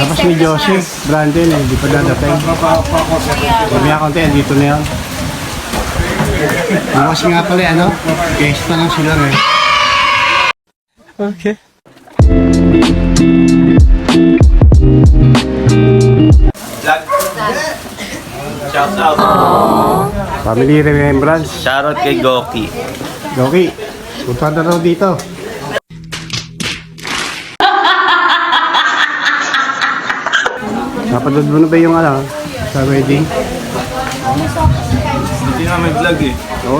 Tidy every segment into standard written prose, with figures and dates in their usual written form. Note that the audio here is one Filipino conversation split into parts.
Tapos ni Joseph, Brandon, hindi pa dadating. Mamaya konti, dito na yan. Bukas nga pala, ano? Fiesta lang sila rin. Okay. Shout out. Family remembrance. Shoutout kay Goki. Goki, punta na raw dito. Napanood mo na ba yung ano, sa wedding? Hindi namin vlog eh. Oo,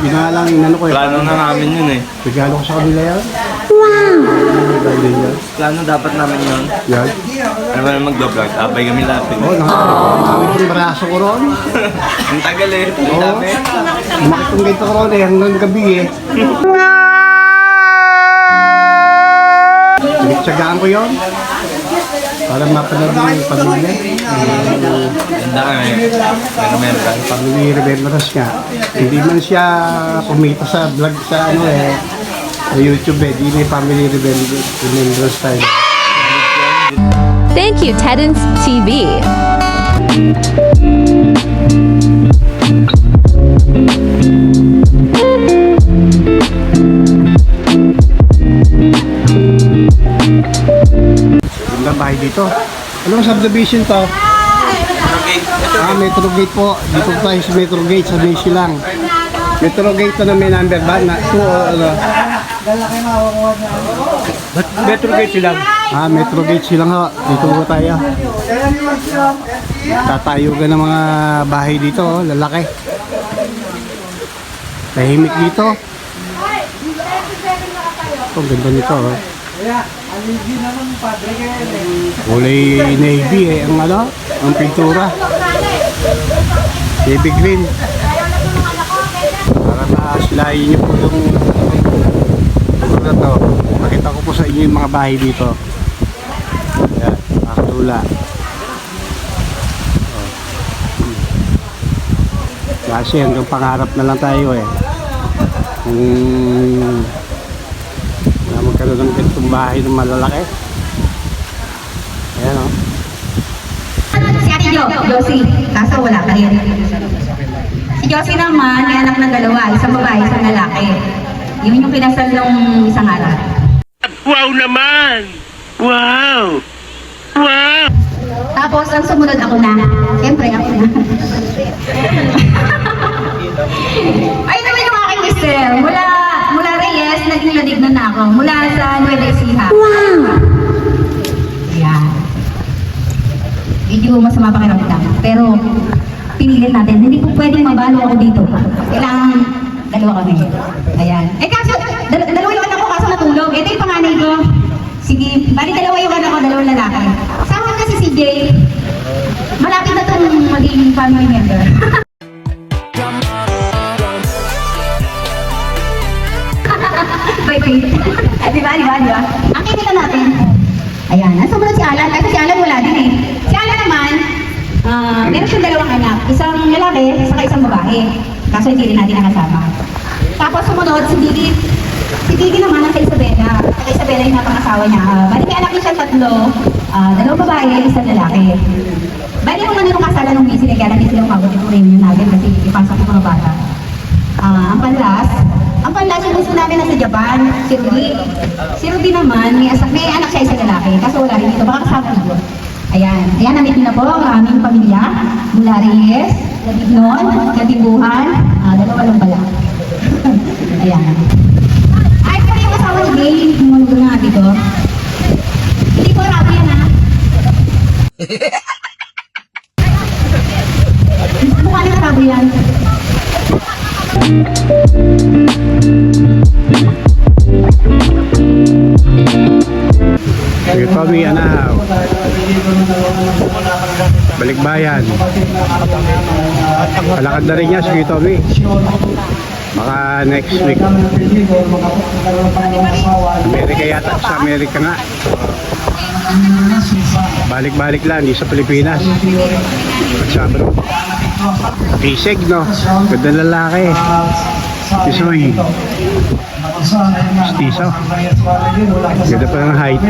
binalang inano ko eh. Plano na namin yun eh. Regalo ko sa kanila yan. Wow! Plano dapat namin yun. Yan. Ano ba na mag-vlog? Abay kami lapin. Oo, nakakami ko yung braso ko ron. Ang tagal eh. Ang Oo. dami. Umakit kong ganito ko ron eh, hanggang gabi eh. Pinagtsagaan ko yun. Para mapanood yung pamilya. Ganda kami. Remembrance. Family remembrance nga. Hindi man siya kumita sa vlog sa ano eh. Sa YouTube eh. Di may family remembrance tayo. Thank you, Tedens TV. Ganda bahay dito. Anong subdivision to? Metro Gate po. Dito tayo sa Metro Gate sa May Silang. Metro Gate to na may number ba? Na 2 o ano? Metro Gate silang. Metro Gate Silang ho. Dito po tayo. Tatayugan ng mga bahay dito. Oh. Lalaki. Tahimik dito. Ang ganda nito. Oh. Kulay navy eh. Ang ano? Ang pintura. Navy green. Para na-slayin nyo po yung na to. Pakita ko po sa inyo yung mga bahay dito. Ayan, makatula. Kasi hanggang pangarap na lang tayo eh. Kung magkaroon ng ganitong bahay ng malalaki. Ayan o. Si Ate Josie, kaso wala pa rin. Si Josie naman, may anak ng dalawa, isang babae, isang lalaki. Yun yung pinasal nung isang araw. Wow naman! Wow! Wow! Tapos, ang sumunod ako na. Siyempre, ako na. Ay, naman yung aking mister. Mula Reyes, naging nadignan na ako. Mula sa Nueva Ecija. Wow! Ayan. Medyo masama pakiramdam. Pero, pinilit natin. Hindi po pwedeng mabalo ako dito. Kailangan dalawa kami. Ayan. Kaso, dalawa yung anak ko kaso natulog. Ito yung panganay ko. Sige, bali dalawa yung anak ko, dalawang lalaki. Sama kasi si Jay. Malapit na itong maging family member. Wait. Diba? Ang kinita natin. Ayan. Nasa muna si Alan. Kasi si Alan wala din eh. Si Alan naman, meron siyang dalawang anak. Isang lalaki, saka isang babae. Kaso hindi rin natin nakasama. Tapos sumunod si Didi. Si Didi naman ang kay Isabela. Kay Isabela yung napangasawa niya. Bali may anak niya siya tatlo. Dalawang babae, isang lalaki. Bali nung nung kasalan nung busy, kaya natin sila umabot yung reunion natin kasi ipasok yung mga bata. Ang panlas yung gusto namin nasa Japan, si Rudy. Si Rudy naman, may anak siya isang lalaki. Kaso wala rin dito, baka kasama dito. Ayan, nandito na po ang aming pamilya. Mula Reyes, Ladignon, Katibuhan, dalawa lang pala. Ayan. Ay, pero yung asawa ni Gay, tumunog na dito. Hindi ko rabi yan ha. Mukha na rabi yan. Sige, Tommy, ano? Balikbayan. Palakad na rin niya, sige, Tommy. Baka next week. Amerika yata, sa Amerika nga. Balik-balik lang, di sa Pilipinas. Sabro. Isig, no? Ganda lalaki. Tisoy. Stiso. Ganda pa ng height.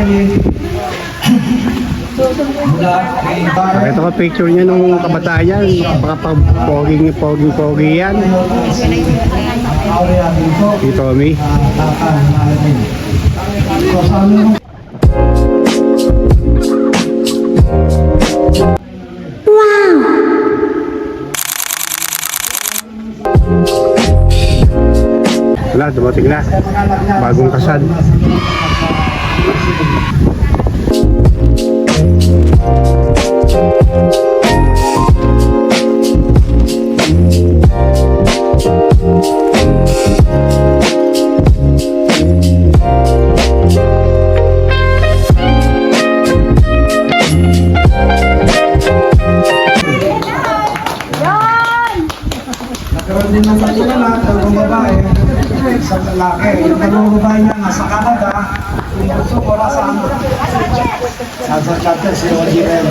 Pakita ko picture niya nung kabataan yan. Baka pag pogi yan. Si Tommy. Wala, dumating na. Bagong kasal. Nagkaroon din ng matulala, dalawang babae, isang lalaki. Yung dalawang babae niya nasa Canada, yung gusto ko nasa ano. Sa chapter si OGM.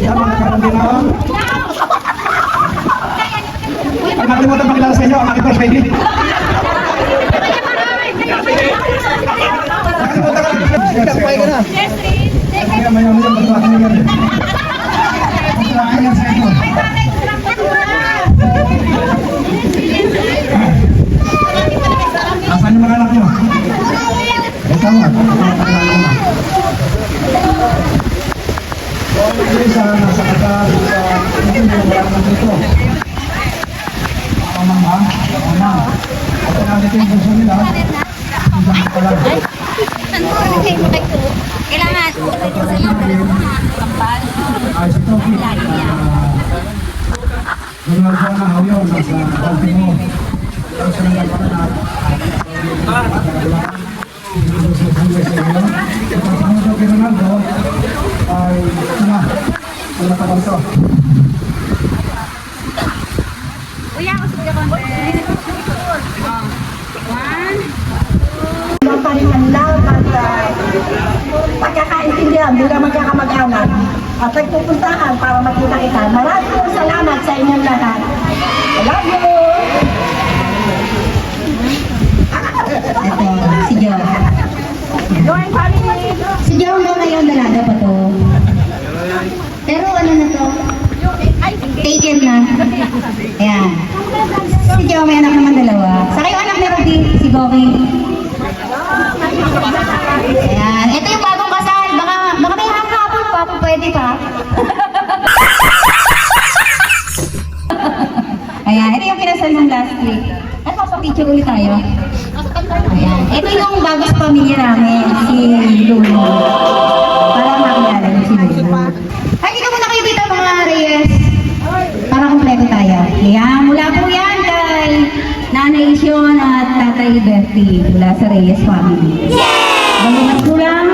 Yan, nagkaroon din ako. Pag nakalimutan pakilala sa inyo, ang aking first lady. Kapay ka na. Kaya mayaman yung pagkakas niya. Pagkakas niya sa ito. Asan yung mga anak nyo? Ito nga. Isa nasa katas. Ito yung mga dito. Pamangha. Pamangha. Ito na dito yung gusto nila. Isang pala. Kailangan. Ay, si Toki. Donald ko na hayon sa Toki mo. Tapos na lang pala na. Tapos mo Toki Ronaldo ay na. Wala pa ganito. Kuya, ako sa konti. Paringan lang at pagkakaintindihan mula magkakamag-anak at nagpupuntahan para makita-kita. Maraming salamat sa inyong lahat. I love you! Ito, si Jo. Join family! Si Jo mo ngayon dalaga pa to. Pero ano na to? Taken na. Ayan. Si Jo may anak naman dalawa. Sa kayo anak ni Ruby, si Goki. Ayan. Ito yung bagong kasal. Baka may hapon pa kung pwede pa. Ayan. Ito yung kinasal ng last week. At papapicture ulit tayo. Ayan. Ito yung bagong pamilya namin. Si Lulu. Para makilala niyo si Lulu. Ay, dito muna kayo dito mga Reyes. Para kumpleto tayo. Ayan. Mula po yan kay Nanay Sion at Tatay Bertie mula sa Reyes family. Balumat ko lang.